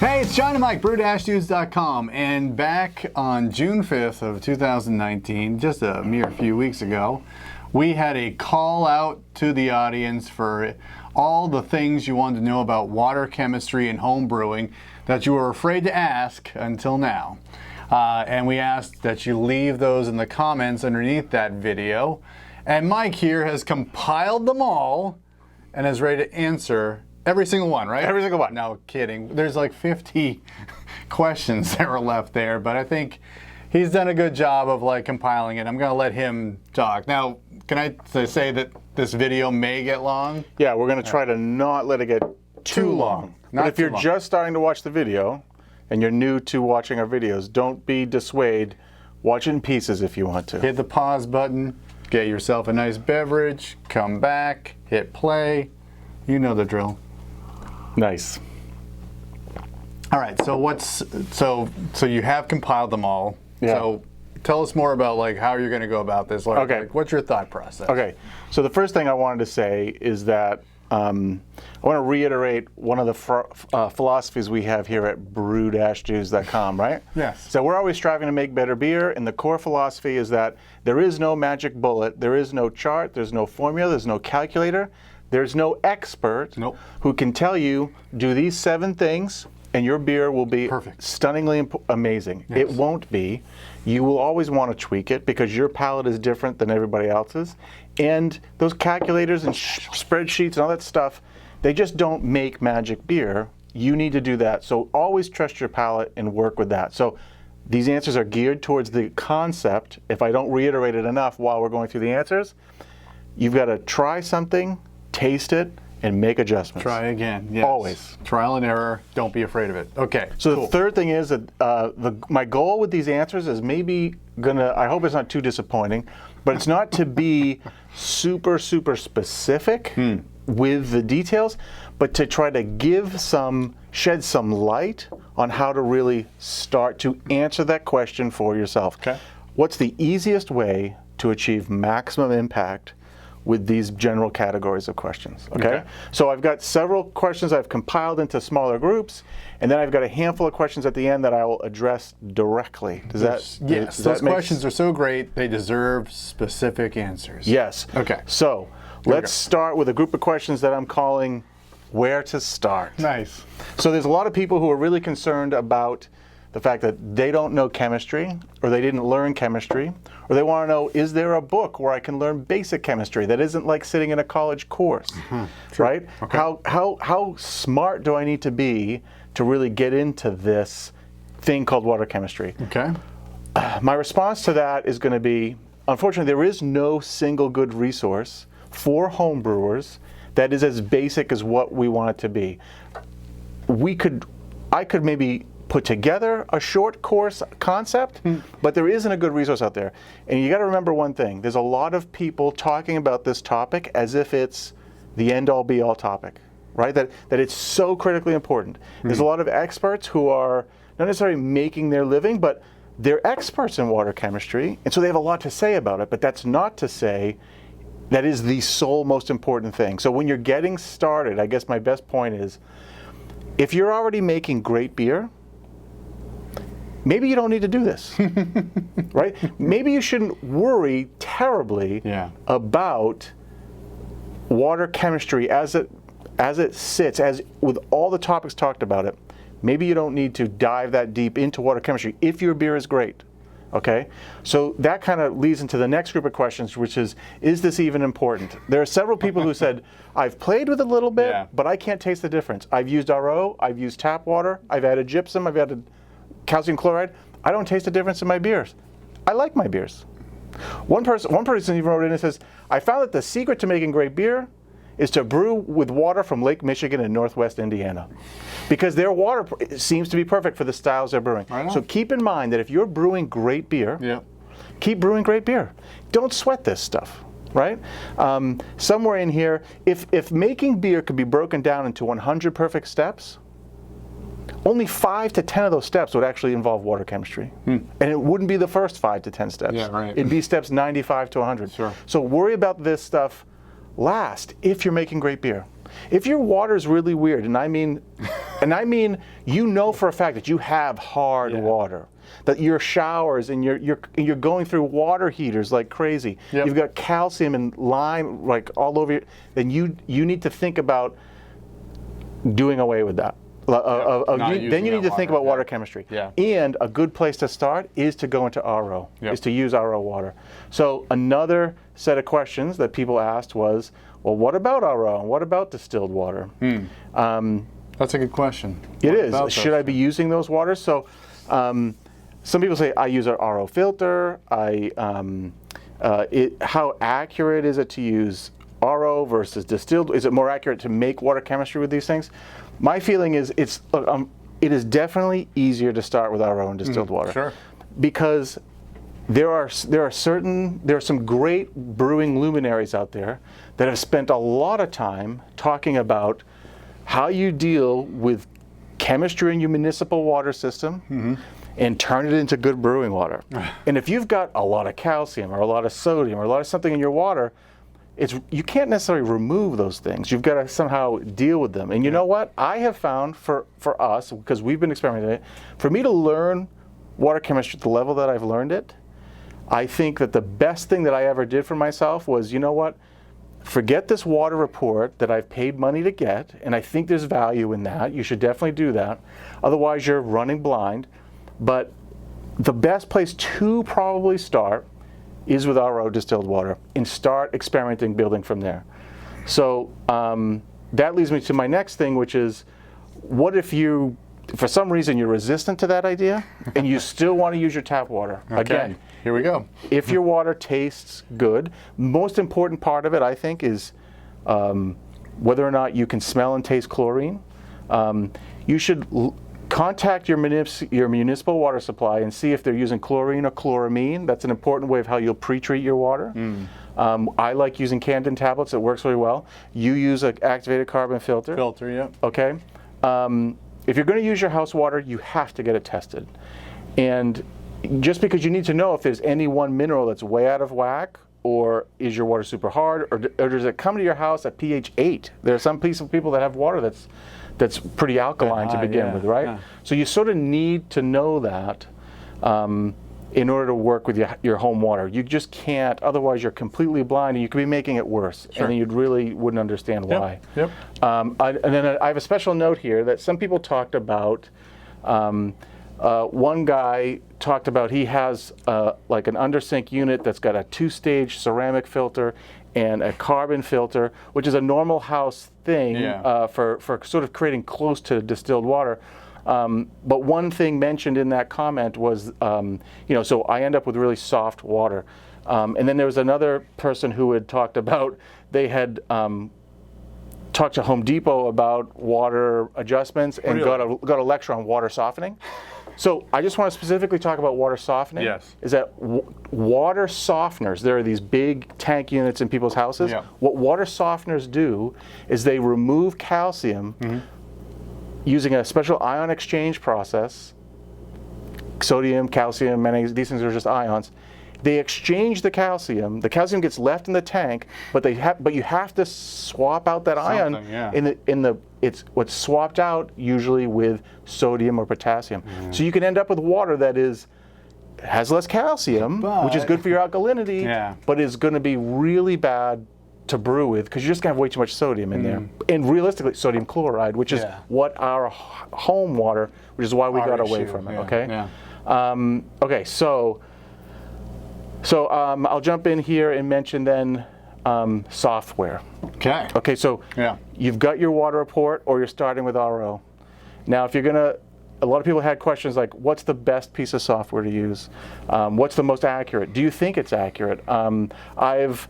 Hey, it's John and Mike, brew-dudes.com, and back on June 5th of 2019, just a mere few weeks ago, we had a call out to the audience for all the things you wanted to know about water chemistry and home brewing that you were afraid to ask until now. And we asked that you leave those in the comments underneath that video. And Mike here has compiled them all and is ready to answer every single one, right? Every single one. No kidding. There's like 50 questions that were left there, but I think he's done a good job of like compiling it. I'm going to let him talk. Now, can I say that this video may get long? Yeah, we're going to try to not let it get too long. But if you're just starting to watch the video and you're new to watching our videos, don't be dissuaded. Watch it in pieces if you want to. Hit the pause button, get yourself a nice beverage, come back, hit play. You know the drill. Nice. All right, so you have compiled them all. Yeah. So tell us more about like how you're going to go about this. Like, what's your thought process? Okay. So the first thing I wanted to say is that I want to reiterate one of the philosophies we have here at brew-dudes.com, right? Yes. So we're always striving to make better beer, and the core philosophy is that there is no magic bullet, there is no chart, there's no formula, there's no calculator. There's no expert who can tell you, do these 7 things, and your beer will be perfect, stunningly amazing. Yes. It won't be. You will always want to tweak it because your palate is different than everybody else's. And those calculators and spreadsheets and all that stuff, they just don't make magic beer. You need to do that. So always trust your palate and work with that. So these answers are geared towards the concept. If I don't reiterate it enough while we're going through the answers, you've got to try something, taste it, and make adjustments. Try again. Yes. Always. Trial and error. Don't be afraid of it. Okay. So cool. The third thing is that my goal with these answers is maybe I hope it's not too disappointing, but it's not to be super specific with the details, but to try to shed some light on how to really start to answer that question for yourself. Okay. What's the easiest way to achieve maximum impact with these general categories of questions, okay? So I've got several questions I've compiled into smaller groups, and then I've got a handful of questions at the end that I will address directly. Yes, those questions are so great, they deserve specific answers. Yes. Okay. So let's start with a group of questions that I'm calling Where to Start. Nice. So there's a lot of people who are really concerned about the fact that they don't know chemistry, or they didn't learn chemistry, or they want to know, is there a book where I can learn basic chemistry that isn't like sitting in a college course, right? Okay. How smart do I need to be to really get into this thing called water chemistry? Okay. My response to that is going to be, unfortunately, there is no single good resource for home brewers that is as basic as what we want it to be. I could maybe put together a short course concept, but there isn't a good resource out there. And you got to remember one thing, there's a lot of people talking about this topic as if it's the end-all be-all topic, right? That it's so critically important. There's a lot of experts who are not necessarily making their living, but they're experts in water chemistry, and so they have a lot to say about it, but that's not to say that is the sole most important thing. So when you're getting started, I guess my best point is, if you're already making great beer, maybe you don't need to do this, right? Maybe you shouldn't worry terribly about water chemistry as it sits, as with all the topics talked about it. Maybe you don't need to dive that deep into water chemistry if your beer is great, okay? So that kind of leads into the next group of questions, which is this even important? There are several people who said, I've played with it a little bit, but I can't taste the difference. I've used RO, I've used tap water, I've added gypsum, I've added calcium chloride. I don't taste the difference in my beers. I like my beers. One person even wrote in and says, I found that the secret to making great beer is to brew with water from Lake Michigan and Northwest Indiana, because their water seems to be perfect for the styles they're brewing. So keep in mind that if you're brewing great beer, keep brewing great beer. Don't sweat this stuff, right? Somewhere in here, if making beer could be broken down into 100 perfect steps, only 5 to 10 of those steps would actually involve water chemistry. And it wouldn't be the first 5 to 10 steps. It'd be steps 95 to 100. So worry about this stuff last if you're making great beer. If your water is really weird, and I mean And I mean, you know for a fact that you have hard water, that your showers and you're going through water heaters like crazy. Yep. You've got calcium and lime like all over you. Then you need to think about doing away with that. Then you need to think about water chemistry. Yeah. And a good place to start is to go into RO, is to use RO water. So another set of questions that people asked was, well, what about RO and what about distilled water? That's a good question. It is. Should I be using those waters? So some people say I use a RO filter. How accurate is it to use RO versus distilled? Is it more accurate to make water chemistry with these things? My feeling is it is definitely easier to start with RO and distilled water. Sure. Because there are some great brewing luminaries out there that have spent a lot of time talking about how you deal with chemistry in your municipal water system and turn it into good brewing water. And if you've got a lot of calcium or a lot of sodium or a lot of something in your water, you can't necessarily remove those things. You've got to somehow deal with them. And you know what? I have found for us, because we've been experimenting it, for me to learn water chemistry at the level that I've learned it, I think that the best thing that I ever did for myself was, you know what? Forget this water report that I've paid money to get, and I think there's value in that. You should definitely do that. Otherwise, you're running blind. But the best place to probably start is with RO distilled water and start experimenting, building from there. So that leads me to my next thing, which is, what if you, for some reason, you're resistant to that idea and you still want to use your tap water? Okay. Again, here we go. If your water tastes good, most important part of it, I think, is whether or not you can smell and taste chlorine. You should contact your municipal water supply and see if they're using chlorine or chloramine. That's an important way of how you'll pre-treat your water. I like using Camden tablets. It works really well. You use an activated carbon filter. Okay. If you're going to use your house water, you have to get it tested. And just because you need to know if there's any one mineral that's way out of whack, or is your water super hard, or does it come to your house at pH 8? There are some people that have water that's pretty alkaline to begin with, right? So you sort of need to know that in order to work with your home water. You just can't, otherwise you're completely blind and you could be making it worse, and then you really wouldn't understand why. And then I have a special note here that some people talked about. One guy talked about he has like an undersink unit that's got a 2-stage ceramic filter and a carbon filter, which is a normal house thing for sort of creating close to distilled water. But one thing mentioned in that comment was, so I end up with really soft water. And then there was another person who had talked about, they had talked to Home Depot about water adjustments and got a lecture on water softening. So I just want to specifically talk about water softening. Is that water softeners, there are these big tank units in people's houses. What water softeners do is they remove calcium using a special ion exchange process. Sodium, calcium, magnesium, these things are just ions. They exchange the calcium. The calcium gets left in the tank, but you have to swap out that ion. It's what's swapped out usually with sodium or potassium. So you can end up with water that has less calcium, which is good for your alkalinity, but is going to be really bad to brew with because you're just going to have way too much sodium in there. And realistically, sodium chloride, which is what our home water, which is why we got away from it. Okay, so I'll jump in here and mention then software. Okay, so you've got your water report, or you're starting with RO. Now, if you're gonna, a lot of people had questions like, what's the best piece of software to use? What's the most accurate? Do you think it's accurate? I've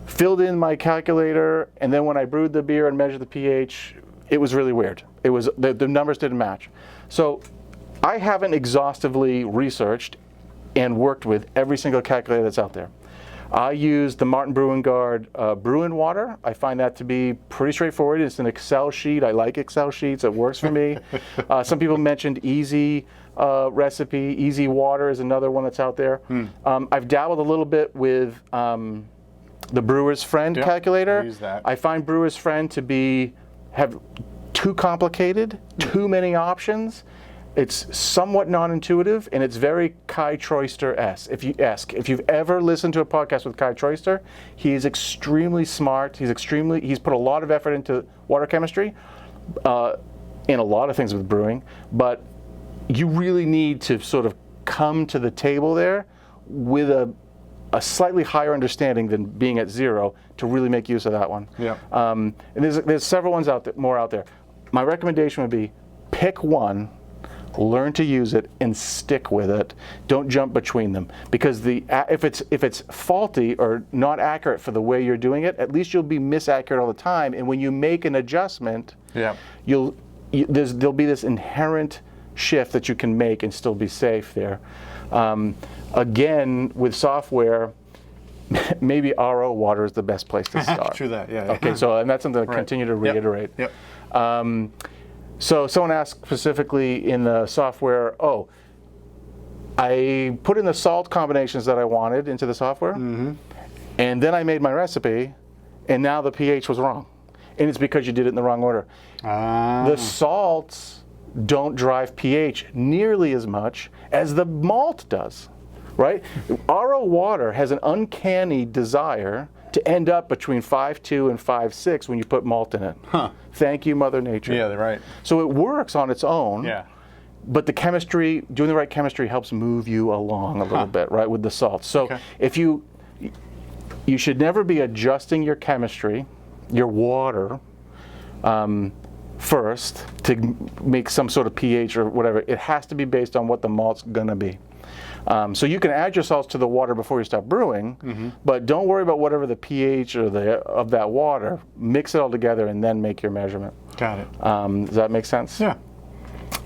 filled in my calculator, and then when I brewed the beer and measured the pH, it was really weird. It was the numbers didn't match. So I haven't exhaustively researched and worked with every single calculator that's out there. I use the Martin Brewing Guard Brewing Water. I find that to be pretty straightforward. It's an Excel sheet. I like Excel sheets. It works for me. Some people mentioned Easy Recipe. Easy Water is another one that's out there. I've dabbled a little bit with the Brewer's Friend calculator. I use that. I find Brewer's Friend to have too complicated, too many options. It's somewhat non-intuitive, and it's very Kai Troyster-esque. If you've ever listened to a podcast with Kai Troyster, he's extremely smart. He's put a lot of effort into water chemistry, and a lot of things with brewing. But you really need to sort of come to the table there with a slightly higher understanding than being at zero to really make use of that one. Yeah. And there's several ones more out there. My recommendation would be pick one, learn to use it, and stick with it. Don't jump between them, because if it's faulty or not accurate for the way you're doing it, at least you'll be misaccurate all the time. And when you make an adjustment, there'll be this inherent shift that you can make and still be safe there. Again, with software, maybe RO water is the best place to start. True that, yeah. Okay, so and that's something to continue to reiterate. Yep. So someone asked specifically in the software, I put in the salt combinations that I wanted into the software, and then I made my recipe, and now the pH was wrong. And it's because you did it in the wrong order. The salts don't drive pH nearly as much as the malt does, right? RO water has an uncanny desire to end up between 5.2 and 5.6 when you put malt in it. Thank you, Mother Nature. Yeah, they're right. So it works on its own. Yeah. But the chemistry, doing the right chemistry, helps move you along a little bit, right, with the salt. So if you should never be adjusting your chemistry, your water, first to make some sort of pH or whatever. It has to be based on what the malt's gonna be. So you can add your salts to the water before you start brewing, but don't worry about whatever the pH or of that water. Mix it all together and then make your measurement. Got it. Does that make sense? Yeah.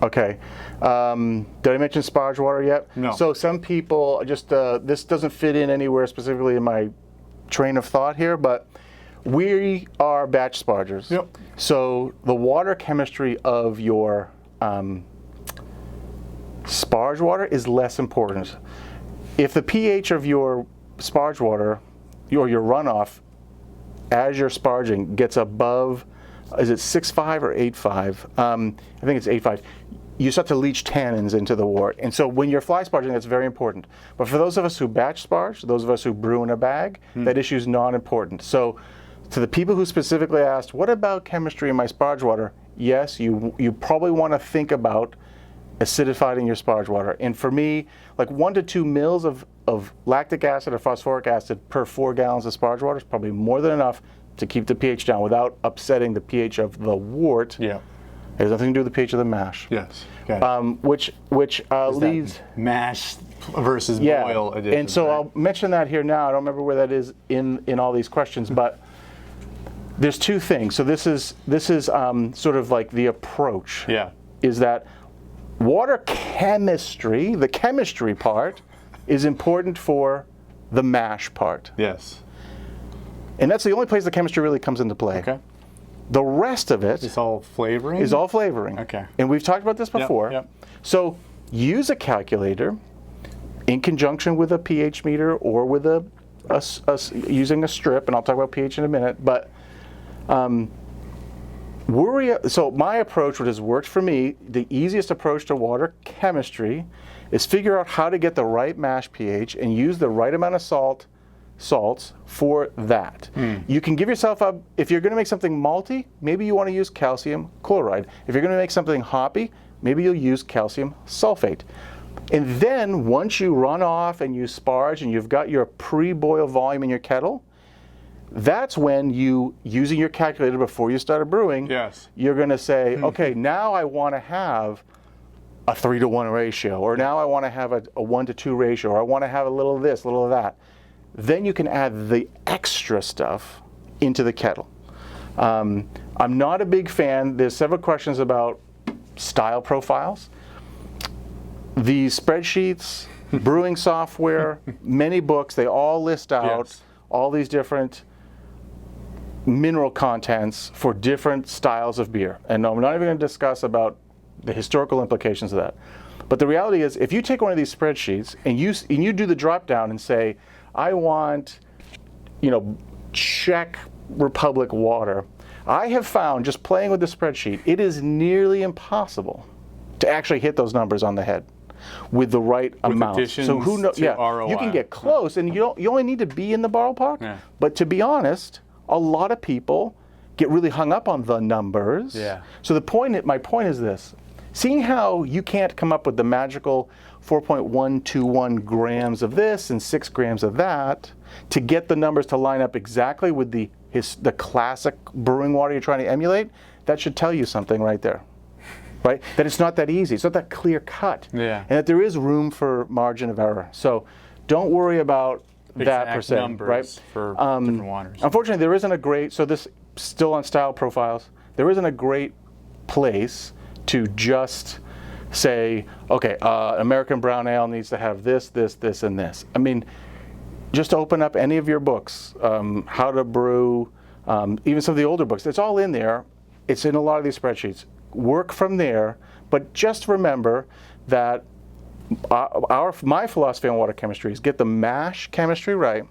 Okay. Did I mention Sparge water yet? No. So some people just this doesn't fit in anywhere specifically in my train of thought here, but we are batch spargers. Yep. So the water chemistry of your Sparge water is less important. If the pH of your Sparge water, or your runoff, as you're sparging, gets above, is it 6.5 or 8.5? I think it's 8.5. You start to leach tannins into the wort. And so when you're fly sparging, that's very important. But for those of us who batch sparge, those of us who brew in a bag, that issue is not important. So to the people who specifically asked, what about chemistry in my Sparge water? Yes, you probably want to think about acidifying your Sparge water. And for me, like 1 to 2 mils of lactic acid or phosphoric acid per 4 gallons of Sparge water is probably more than enough to keep the pH down without upsetting the pH of the wort. Yeah. It has nothing to do with the pH of the mash. Yes. Okay. Which leads mash versus yeah. boil addition. And so right? I'll mention that here now. I don't remember where that is in all these questions, but there's two things. So this is sort of like the approach. Yeah. Is that water chemistry, the chemistry part, is important for the mash part. Yes. And that's the only place the chemistry really comes into play. Okay. The rest of it It's all flavoring? is all flavoring. Okay. And we've talked about this before. Yep. So use a calculator in conjunction with a pH meter or with using a strip, and I'll talk about pH in a minute. But so my approach, what has worked for me, the easiest approach to water chemistry is figure out how to get the right mash pH and use the right amount of salts for that. You can give yourself up, if you're going to make something malty, maybe you want to use calcium chloride. If you're going to make something hoppy, maybe you'll use calcium sulfate. And then once you run off and you sparge and you've got your pre-boil volume in your kettle, that's when using your calculator before you started brewing, yes. you're going to say, okay, now I want to have a 3-to-1 ratio, or now I want to have a 1-to-2 ratio, or I want to have a little of this, a little of that. Then you can add the extra stuff into the kettle. I'm not a big fan. There's several questions about style profiles. The spreadsheets, brewing software, many books, they all list out all these different mineral contents for different styles of beer. And no, we're not even going to discuss about the historical implications of that. But the reality is, if you take one of these spreadsheets and you do the drop down and say, I want, Czech Republic water, I have found, just playing with the spreadsheet, it is nearly impossible to actually hit those numbers on the head with the right amount. So who knows? Yeah, ROI. you can get close, and you only need to be in the ballpark. Yeah. But to be honest, a lot of people get really hung up on the numbers. Yeah. So my point is this: seeing how you can't come up with the magical 4.121 grams of this and 6 grams of that to get the numbers to line up exactly with the classic brewing water you're trying to emulate, that should tell you something right there. Right? That it's not that easy. It's not that clear cut. Yeah. And that there is room for margin of error. So don't worry about that per se. Numbers, right? For different waters. Unfortunately, there isn't a great, so this still on style profiles, there isn't a great place to just say, okay, American brown ale needs to have this, this, this, and this. I mean, just open up any of your books, How to Brew, even some of the older books. It's all in there. It's in a lot of these spreadsheets. Work from there, but just remember that my philosophy on water chemistry is get the mash chemistry right,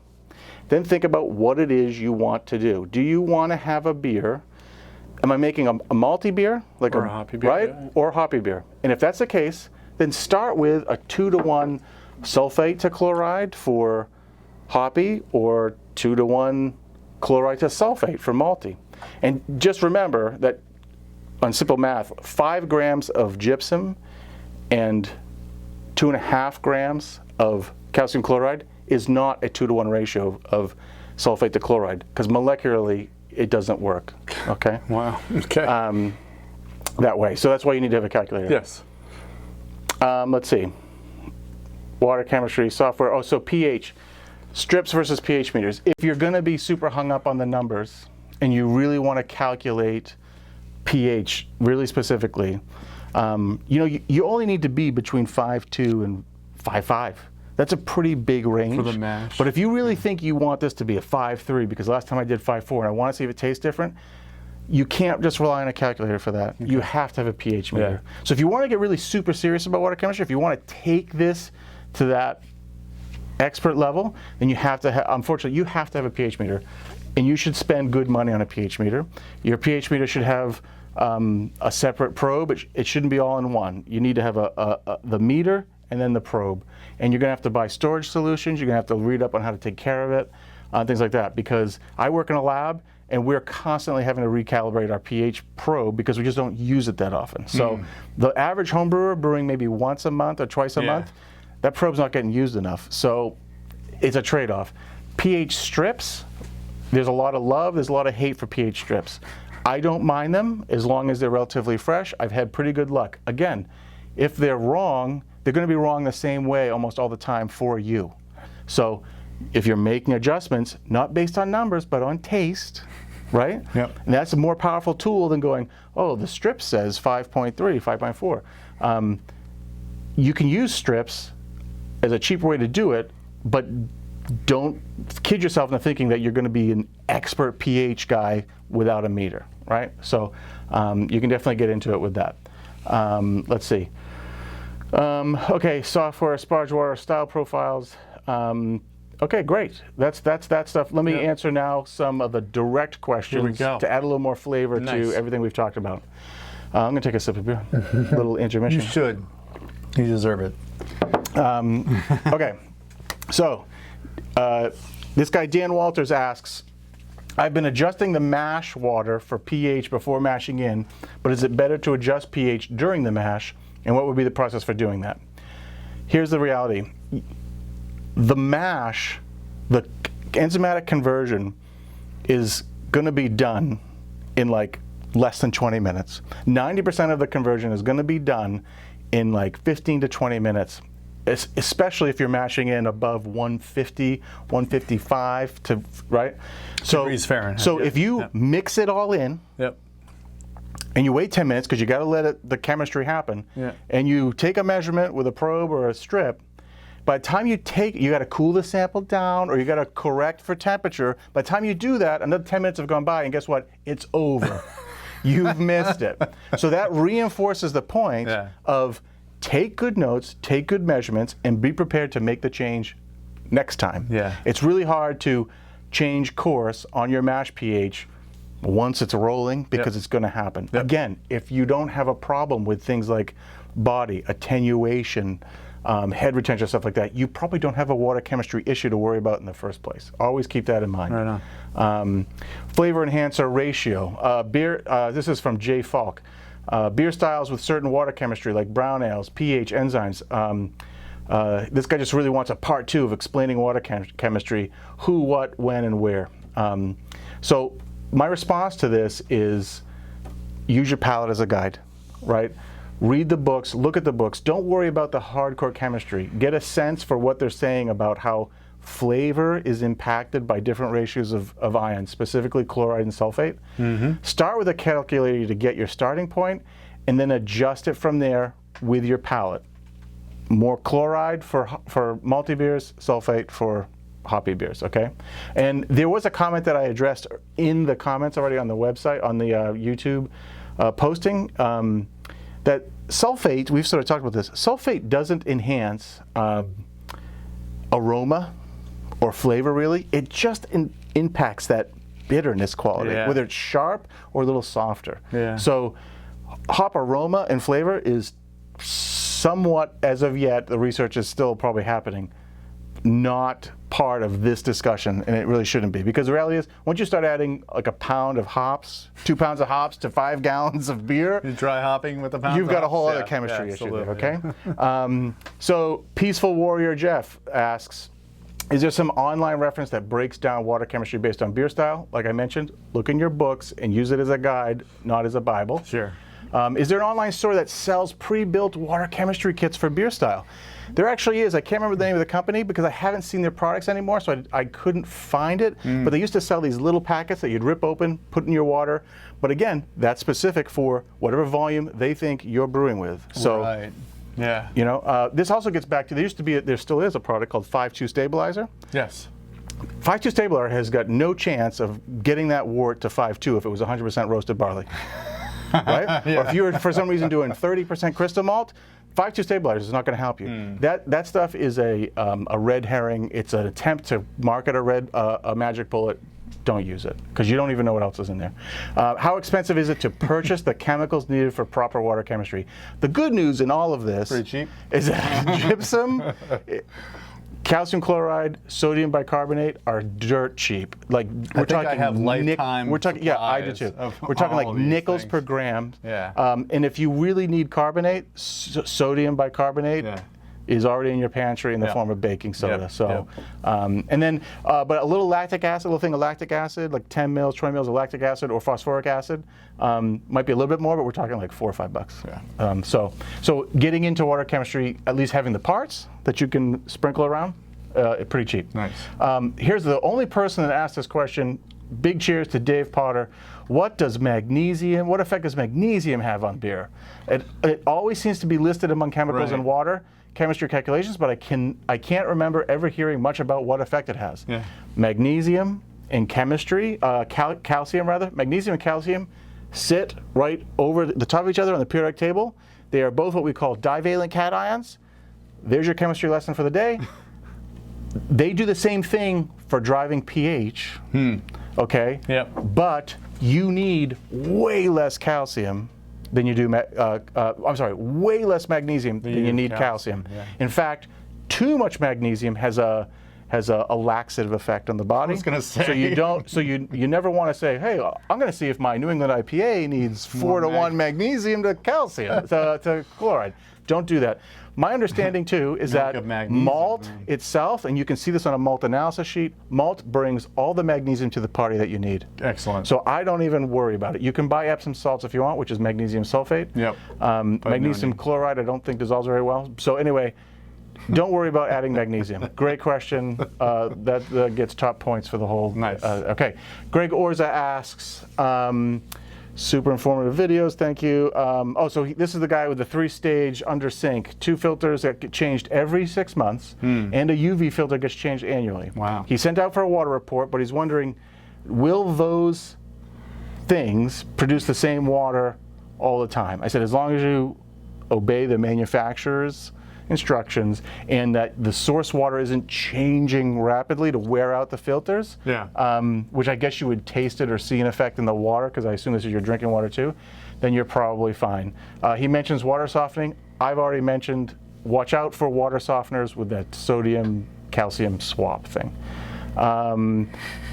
then think about what it is you want to do. Do you want to have a beer? Am I making a malty beer? Or a hoppy beer, right? yeah. Or a hoppy beer. And if that's the case, then start with a 2-to-1 sulfate to chloride for hoppy, or 2-to-1 chloride to sulfate for malty. And just remember that on simple math, 5 grams of gypsum and 2.5 grams of calcium chloride is not a 2-to-1 ratio of sulfate to chloride, because molecularly it doesn't work. Okay? Wow. Okay. That way. So that's why you need to have a calculator. Yes. Let's see. Water chemistry, software. Oh, so pH. Strips versus pH meters. If you're going to be super hung up on the numbers and you really want to calculate pH really specifically, you only need to be between 5.2 and 5.5. That's a pretty big range. For the mash. But if you really think you want this to be a 5.3, because last time I did 5.4 and I want to see if it tastes different, you can't just rely on a calculator for that. Okay. You have to have a pH meter. Yeah. So if you want to get really super serious about water chemistry, if you want to take this to that expert level, then you have to unfortunately, you have to have a pH meter. And you should spend good money on a pH meter. Your pH meter should have a separate probe. It shouldn't be all in one. You need to have the meter and then the probe. And you're going to have to buy storage solutions. You're going to have to read up on how to take care of it, things like that. Because I work in a lab, and we're constantly having to recalibrate our pH probe because we just don't use it that often. So the average home brewer brewing maybe once a month or twice a month, that probe's not getting used enough. So it's a trade-off. pH strips, there's a lot of love, there's a lot of hate for pH strips. I don't mind them as long as they're relatively fresh. I've had pretty good luck. Again, if they're wrong, they're going to be wrong the same way almost all the time for you. So if you're making adjustments, not based on numbers, but on taste, right? Yep. And that's a more powerful tool than going, oh, the strip says 5.3, 5.4. You can use strips as a cheaper way to do it, but don't kid yourself into thinking that you're going to be an expert pH guy without a meter, right? So you can definitely get into it with that. Let's see. Okay, software, Sparge water, style profiles. Okay, great. That's that stuff. Let me answer now some of the direct questions to add a little more flavor to everything we've talked about. I'm going to take a sip of beer. Little intermission. You should. You deserve it. Okay, so this guy Dan Walters asks, I've been adjusting the mash water for pH before mashing in, but is it better to adjust pH during the mash, and what would be the process for doing that? Here's the reality. The mash, the enzymatic conversion is going to be done in like less than 20 minutes. 90% of the conversion is going to be done in like 15 to 20 minutes, especially if you're mashing in above 150, 155 to, right? Degrees Fahrenheit. So if you mix it all in, and you wait 10 minutes because you got to let the chemistry happen, and you take a measurement with a probe or a strip, by the time you got to cool the sample down, or you got to correct for temperature. By the time you do that, another 10 minutes have gone by, and guess what? It's over. You've missed it. So that reinforces the point of take good notes, take good measurements, and be prepared to make the change next time. It's really hard to change course on your mash pH once it's rolling, because it's going to happen. Again, if you don't have a problem with things like body, attenuation, head retention, stuff like that, you probably don't have a water chemistry issue to worry about in the first place. Always keep that in mind. Right on. Flavor enhancer ratio. Beer. This is from Jay Falk. Beer styles with certain water chemistry, like brown ales, pH, enzymes. This guy just really wants a part 2 of explaining water chemistry: who, what, when, and where. So my response to this is use your palate as a guide, right? Read the books, look at the books. Don't worry about the hardcore chemistry. Get a sense for what they're saying about how flavor is impacted by different ratios of ions, specifically chloride and sulfate. Start with a calculator to get your starting point, and then adjust it from there with your palate. More chloride for malty beers, sulfate for hoppy beers, okay? And there was a comment that I addressed in the comments already on the website, on the YouTube posting, that sulfate, we've sort of talked about this, sulfate doesn't enhance aroma or flavor, really. It just impacts that bitterness quality, whether it's sharp or a little softer. So hop aroma and flavor is somewhat, as of yet, the research is still probably happening, not part of this discussion, and it really shouldn't be, because the reality is, once you start adding like a pound of hops, 2 pounds of hops to 5 gallons of beer, You're dry hopping with a pound. you've got a whole other chemistry issue there, okay? So Peaceful Warrior Jeff asks, is there some online reference that breaks down water chemistry based on beer style? Like I mentioned, look in your books and use it as a guide, not as a Bible. Sure. Is there an online store that sells pre-built water chemistry kits for beer style? There actually is. I can't remember the name of the company because I haven't seen their products anymore, so I couldn't find it. But they used to sell these little packets that you'd rip open, put in your water. But again, that's specific for whatever volume they think you're brewing with. So, right. Yeah. you know, this also gets back to, there still is a product called 5-2 Stabilizer. Yes. 5-2 Stabilizer has got no chance of getting that wort to 5-2 if it was 100% roasted barley. Right? Or if you were, for some reason, doing 30% crystal malt, 5-2 Stabilizer is not going to help you. That stuff is a red herring. It's an attempt to market a magic bullet. Don't use it, because you don't even know what else is in there. How expensive is it to purchase the chemicals needed for proper water chemistry? The good news in all of this Pretty cheap. is that gypsum, calcium chloride, sodium bicarbonate are dirt cheap. Like we're talking, I have lifetime. we're talking, yeah, I do too. We're talking like nickels per gram. Yeah. And if you really need carbonate, sodium bicarbonate is already in your pantry in the form of baking soda. So, and then, but a little lactic acid, a little thing of lactic acid, like 10 mils, 20 mils of lactic acid or phosphoric acid, might be a little bit more, but we're talking like $4 or $5. So getting into water chemistry, at least having the parts that you can sprinkle around, pretty cheap. Nice. Here's the only person that asked this question. Big cheers to Dave Potter. What effect does magnesium have on beer? It always seems to be listed among chemicals in water chemistry calculations, but I can't remember ever hearing much about what effect it has. Magnesium in chemistry, calcium rather, magnesium and calcium sit right over the top of each other on the periodic table. They are both what we call divalent cations. There's your chemistry lesson for the day. They do the same thing for driving pH, okay? But you need way less calcium than you do, way less magnesium than you need calcium. In fact, too much magnesium has a laxative effect on the body. I was going to say. So you never want to say, hey, I'm going to see if my New England IPA needs 4 to 1 magnesium to calcium, to chloride. Don't do that. My understanding too is that malt itself, and you can see this on a malt analysis sheet, malt brings all the magnesium to the party that you need. Excellent. So I don't even worry about it. You can buy Epsom salts if you want, which is magnesium sulfate. Magnesium chloride I don't think dissolves very well. So anyway, don't worry about adding magnesium. Great question. That gets top points for the whole. Nice. Okay. Greg Orza asks, super informative videos, thank you. This is the guy with the 3-stage under sink, 2 filters that get changed every 6 months, and a UV filter gets changed annually. Wow. He sent out for a water report, but he's wondering, will those things produce the same water all the time? I said, as long as you obey the manufacturer's instructions, and that the source water isn't changing rapidly to wear out the filters, which I guess you would taste it or see an effect in the water, because I assume this is your drinking water too, then you're probably fine. He mentions water softening. I've already mentioned, watch out for water softeners with that sodium calcium swap thing.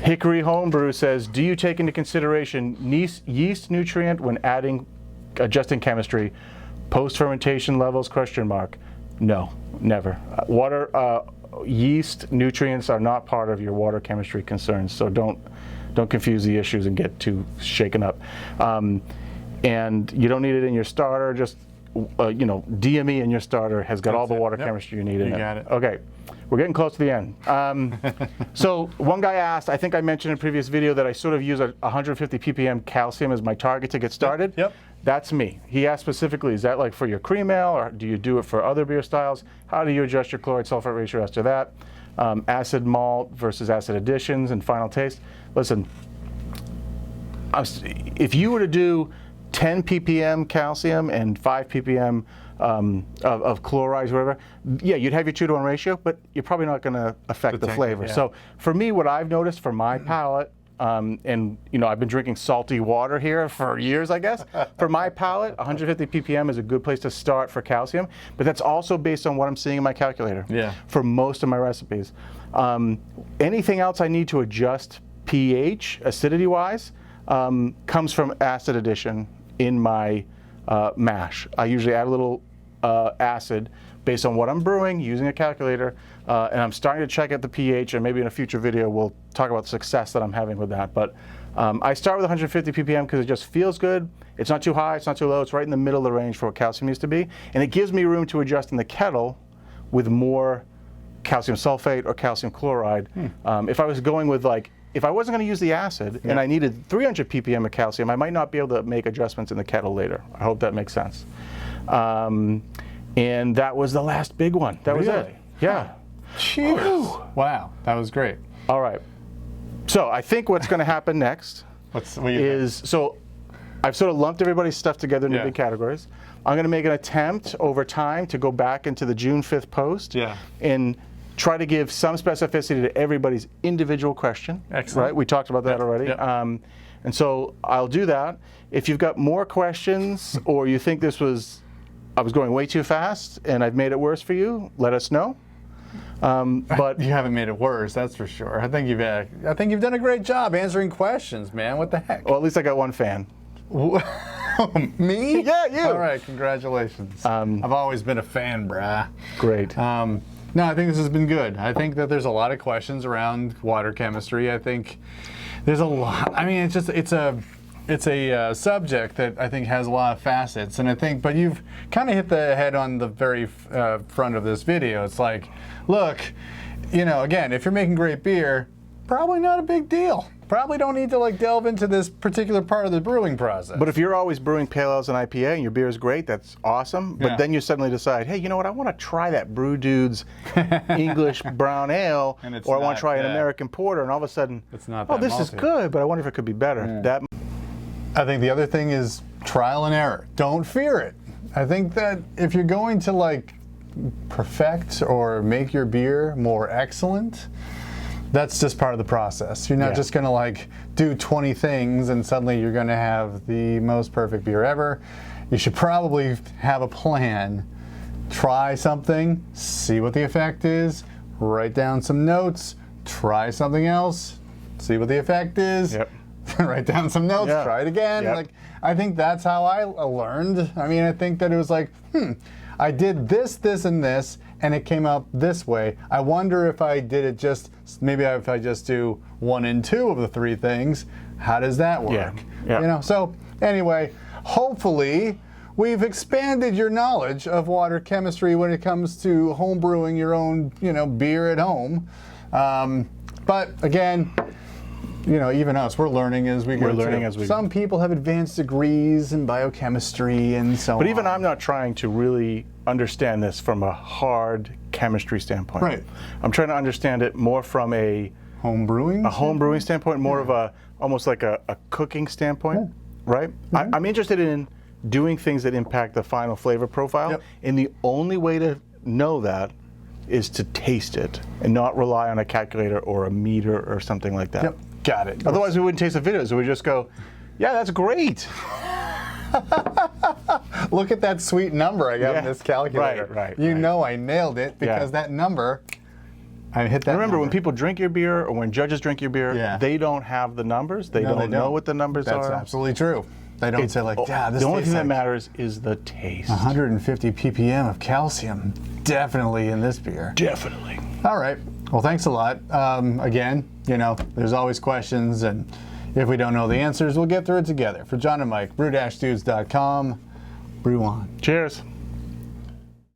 Hickory Homebrew says, do you take into consideration yeast nutrient when adjusting chemistry? Post-fermentation levels, question mark. No, never. Yeast nutrients are not part of your water chemistry concerns, so don't confuse the issues and get too shaken up. And you don't need it in your starter, just DME in your starter has got all the water chemistry you need in it. You got it. Okay, we're getting close to the end. So one guy asked, I think I mentioned in a previous video that I sort of use 150 ppm calcium as my target to get started. Yep. That's me. He asked specifically, is that like for your cream ale, or do you do it for other beer styles? How do you adjust your chloride sulfate ratio after that? Acid malt versus acid additions and final taste. Listen, if you were to do 10 ppm calcium and 5 ppm of chlorides, whatever, yeah, you'd have your 2-to-1 ratio, but you're probably not going to affect the flavor. Yeah. So for me, what I've noticed for my palate, and I've been drinking salty water here for years, I guess. For my palate, 150 ppm is a good place to start for calcium, but that's also based on what I'm seeing in my calculator for most of my recipes. Anything else I need to adjust pH, acidity-wise, comes from acid addition in my mash. I usually add a little acid based on what I'm brewing using a calculator, and I'm starting to check at the pH, and maybe in a future video we'll talk about the success that I'm having with that. But I start with 150 ppm because it just feels good. It's not too high, it's not too low, it's right in the middle of the range for what calcium needs to be, and it gives me room to adjust in the kettle with more calcium sulfate or calcium chloride. If I was going with if I wasn't going to use the acid and I needed 300 ppm of calcium, I might not be able to make adjustments in the kettle later. I hope that makes sense. And that was the last big one. That was it. Yeah. Cheers. Wow, that was great. All right. So I think what's going to happen next so I've sort of lumped everybody's stuff together into big categories. I'm going to make an attempt over time to go back into the June 5th post and try to give some specificity to everybody's individual question. Excellent. Right? We talked about that already. And so I'll do that. If you've got more questions or you think I was going way too fast and I've made it worse for you, let us know. But you haven't made it worse, that's for sure. I think you've done a great job answering questions, man. What the heck? Well, at least I got one fan. Me? Yeah, you. All right, congratulations. I've always been a fan, brah. Great. No, I think this has been good. I think that there's a lot of questions around water chemistry. I think there's a lot. I mean, it's a subject that I think has a lot of facets, and but you've kind of hit the head on the very front of this video. It's like, look, again, if you're making great beer, probably not a big deal. Probably don't need to delve into this particular part of the brewing process. But if you're always brewing pale ales and IPA and your beer is great, that's awesome. But then you suddenly decide, hey, you know what? I want to try that Brew Dude's English brown ale, or I want to try an American porter, and all of a sudden, it's not oh, this is good, but I wonder if it could be better. I think the other thing is trial and error. Don't fear it. I think that if you're going to perfect or make your beer more excellent, that's just part of the process. You're not just going to do 20 things and suddenly you're going to have the most perfect beer ever. You should probably have a plan. Try something, see what the effect is, write down some notes, try something else, see what the effect is, write down some notes, try it again. I think that's how I learned. I mean, I think that it was I did this, this, and this, and it came out this way. I wonder if I did it if I just do 1 and 2 of the 3 things, how does that work? So anyway, hopefully we've expanded your knowledge of water chemistry when it comes to home brewing your own, beer at home. But again, even us, we're learning as we go. Some people have advanced degrees in biochemistry and so on. But even I'm not trying to really understand this from a hard chemistry standpoint. Right. I'm trying to understand it more from a home brewing standpoint, more of almost like a cooking standpoint, right? I'm interested in doing things that impact the final flavor profile, and the only way to know that is to taste it and not rely on a calculator or a meter or something like that. Yep, got it. Otherwise, we wouldn't taste the videos. We would just go, yeah, that's great. Look at that sweet number I got in this calculator. Right. You know I nailed it because that number, I hit that Remember, number. when people drink your beer or when judges drink your beer, they don't have the numbers. They don't know what the numbers are. That's absolutely true. They don't say like, yeah, this The only thing that like matters is the taste. 150 ppm of calcium, definitely in this beer. Definitely. All right. Well, thanks a lot. Again, you know, there's always questions, and if we don't know the answers, we'll get through it together. For John and Mike, brew-dudes.com. Brew on. Cheers.